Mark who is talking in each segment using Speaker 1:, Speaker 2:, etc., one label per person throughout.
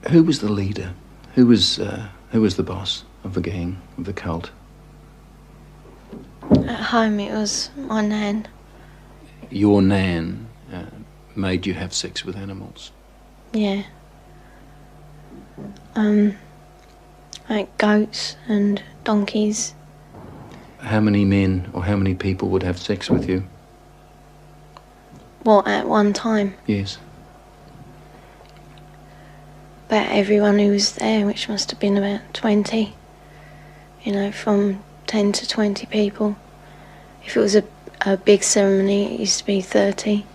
Speaker 1: Who was the leader? Who was the boss of the gang, of the cult?
Speaker 2: At home it was my nan.
Speaker 1: Your nan made you have sex with animals?
Speaker 2: Yeah. Like goats and donkeys.
Speaker 1: How many men or how many people would have sex with you?
Speaker 2: What, at one time?
Speaker 1: Yes.
Speaker 2: About everyone who was there, which must have been about 20. You know, from 10 to 20 people. If it was a big ceremony, it used to be 30.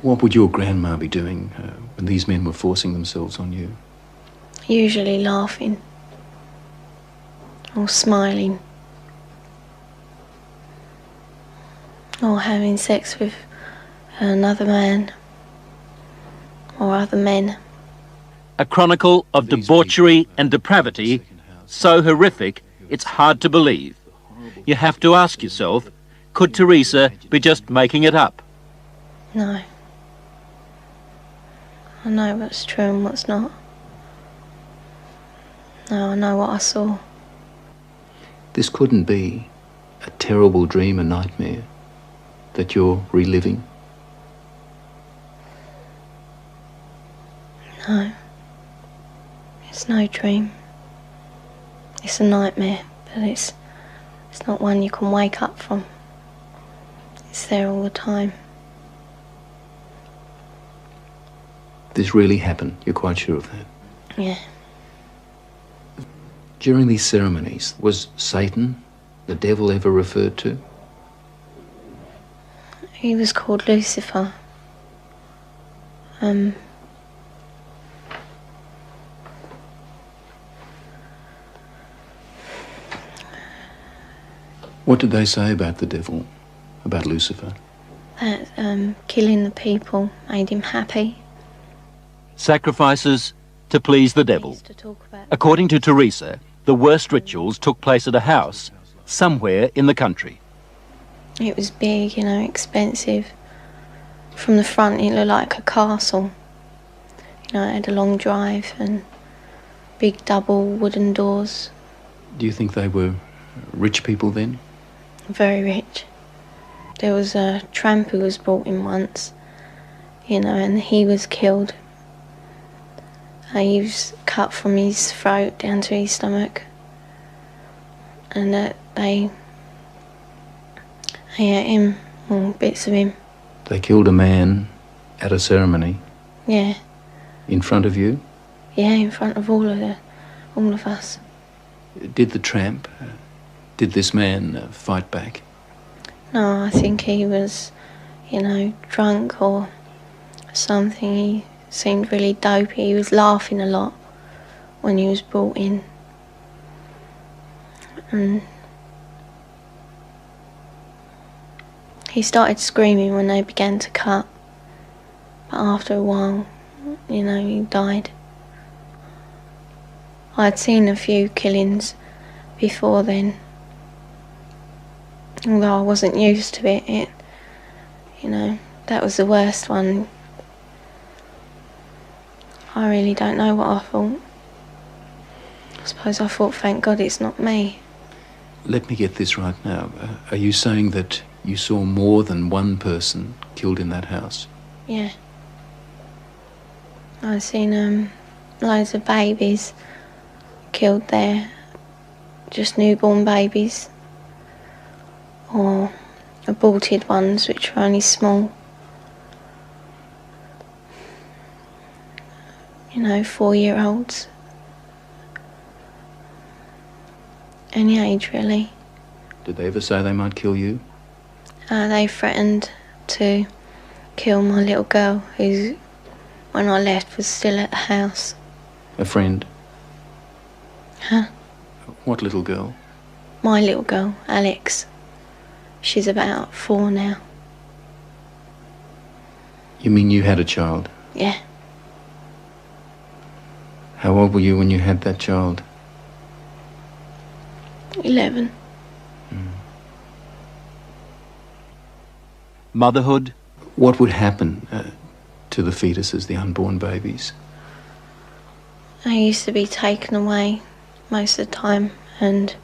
Speaker 1: What would your grandma be doing when these men were forcing themselves on you?
Speaker 2: Usually laughing. Or smiling. Or having sex with another man. Or other men.
Speaker 3: A chronicle of debauchery and depravity, so horrific it's hard to believe. You have to ask yourself, could Teresa be just making it up?
Speaker 2: No. I know what's true and what's not. No, I know what I saw.
Speaker 1: This couldn't be a terrible dream, a nightmare that you're reliving?
Speaker 2: No. It's no dream. It's a nightmare, but it's not one you can wake up from. It's there all the time.
Speaker 1: This really happened, you're quite sure of that?
Speaker 2: Yeah.
Speaker 1: During these ceremonies, was Satan, the devil, ever referred to?
Speaker 2: He was called Lucifer.
Speaker 1: What did they say about the devil, about Lucifer?
Speaker 2: That killing the people made him happy.
Speaker 3: Sacrifices to please the devil. According to Teresa, the worst rituals took place at a house somewhere in the country.
Speaker 2: It was big, you know, expensive. From the front it looked like a castle. You know, it had a long drive and big double wooden doors.
Speaker 1: Do you think they were rich people then?
Speaker 2: Very rich. There was a tramp who was brought in once, you know, and he was killed. He was cut from his throat down to his stomach. And they ate him, or bits of him.
Speaker 1: They killed a man at a ceremony?
Speaker 2: Yeah.
Speaker 1: In front of you?
Speaker 2: Yeah, in front of all of us.
Speaker 1: Did the tramp, did this man fight back?
Speaker 2: No, I think he was, you know, drunk or something. He seemed really dopey. He was laughing a lot when he was brought in. And he started screaming when they began to cut. But after a while, you know, he died. I'd seen a few killings before then. Although I wasn't used to it, you know, that was the worst one. I really don't know what I thought. I suppose I thought, thank God it's not me.
Speaker 1: Let me get this right now. Are you saying that you saw more than one person killed in that house?
Speaker 2: Yeah. I've seen loads of babies killed there. Just newborn babies. Or aborted ones, which were only small. You know, 4-year-olds. Any age, really.
Speaker 1: Did they ever say they might kill you?
Speaker 2: They threatened to kill my little girl, who, when I left, was still at the house.
Speaker 1: A friend?
Speaker 2: Huh?
Speaker 1: What little girl?
Speaker 2: My little girl, Alex. She's about 4 now.
Speaker 1: You mean you had a child?
Speaker 2: Yeah.
Speaker 1: How old were you when you had that child?
Speaker 2: 11.
Speaker 3: Motherhood?
Speaker 1: What would happen to the fetuses, the unborn babies?
Speaker 2: I used to be taken away most of the time, and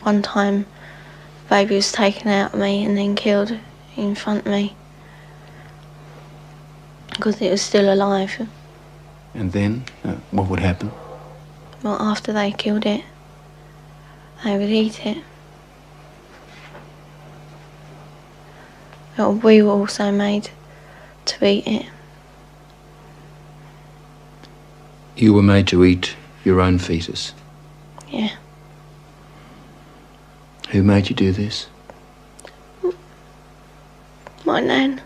Speaker 2: one time the baby was taken out of me and then killed in front of me because it was still alive.
Speaker 1: And then, what would happen?
Speaker 2: Well, after they killed it, they would eat it. Well, we were also made to eat it.
Speaker 1: You were made to eat your own fetus?
Speaker 2: Yeah.
Speaker 1: Who made you do this?
Speaker 2: My nan.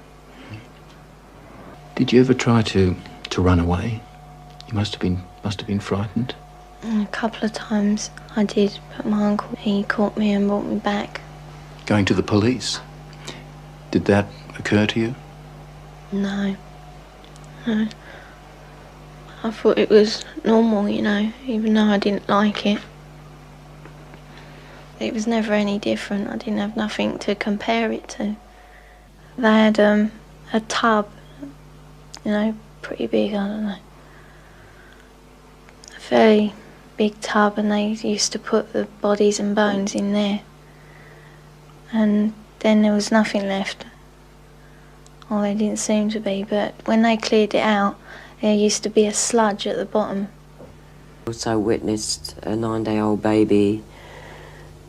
Speaker 1: Did you ever try to run away? You must have been frightened.
Speaker 2: A couple of times I did, but my uncle, he caught me and brought me back.
Speaker 1: Going to the police? Did that occur to you?
Speaker 2: No. No. I thought it was normal, you know, even though I didn't like it. It was never any different. I didn't have nothing to compare it to. They had a tub, you know, pretty big, I don't know. A very big tub, and they used to put the bodies and bones in there. And then there was nothing left. Well, there didn't seem to be, but when they cleared it out, there used to be a sludge at the bottom.
Speaker 4: Also witnessed a 9-day-old baby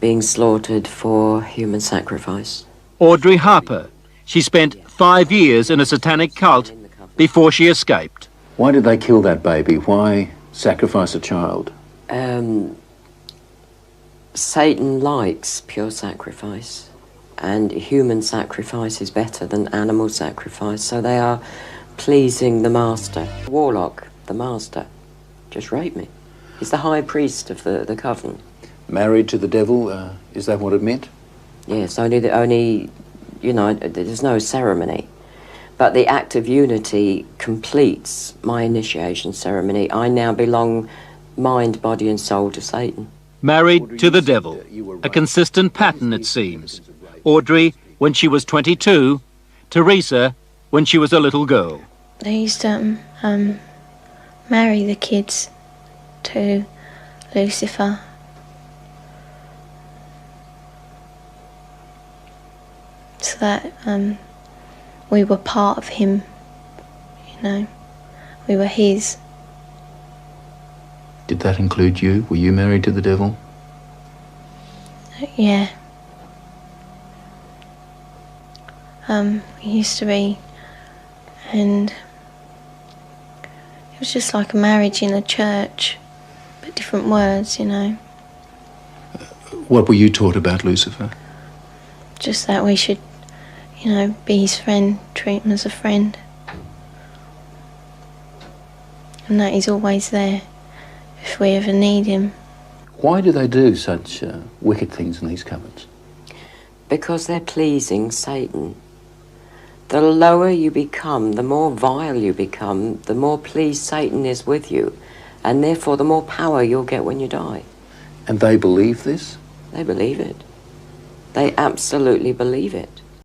Speaker 4: being slaughtered for human sacrifice.
Speaker 3: Audrey Harper. She spent 5 years in a satanic cult before she escaped.
Speaker 1: Why did they kill that baby? Why sacrifice a child?
Speaker 4: Satan likes pure sacrifice, and human sacrifice is better than animal sacrifice, so they are pleasing the master. Warlock, the master, just raped me. He's the high priest of the coven.
Speaker 1: Married to the devil, is that what it meant?
Speaker 4: Yes, only, you know, there's no ceremony. But the act of unity completes my initiation ceremony. I now belong mind, body and soul to Satan.
Speaker 3: Married to the devil. A consistent pattern, it seems. Audrey when she was 22, Teresa when she was a little girl.
Speaker 2: They used to marry the kids to Lucifer. So that we were part of him, you know, we were his.
Speaker 1: Did that include you? Were you married to the devil?
Speaker 2: Yeah. We used to be, and it was just like a marriage in a church, but different words, you know.
Speaker 1: What were you taught about Lucifer?
Speaker 2: Just that we should, you know, be his friend, treat him as a friend. And that he's always there if we ever need him.
Speaker 1: Why do they do such wicked things in these covens?
Speaker 4: Because they're pleasing Satan. The lower you become, the more vile you become, the more pleased Satan is with you, and therefore the more power you'll get when you die.
Speaker 1: And they believe this?
Speaker 4: They believe it. They absolutely believe it.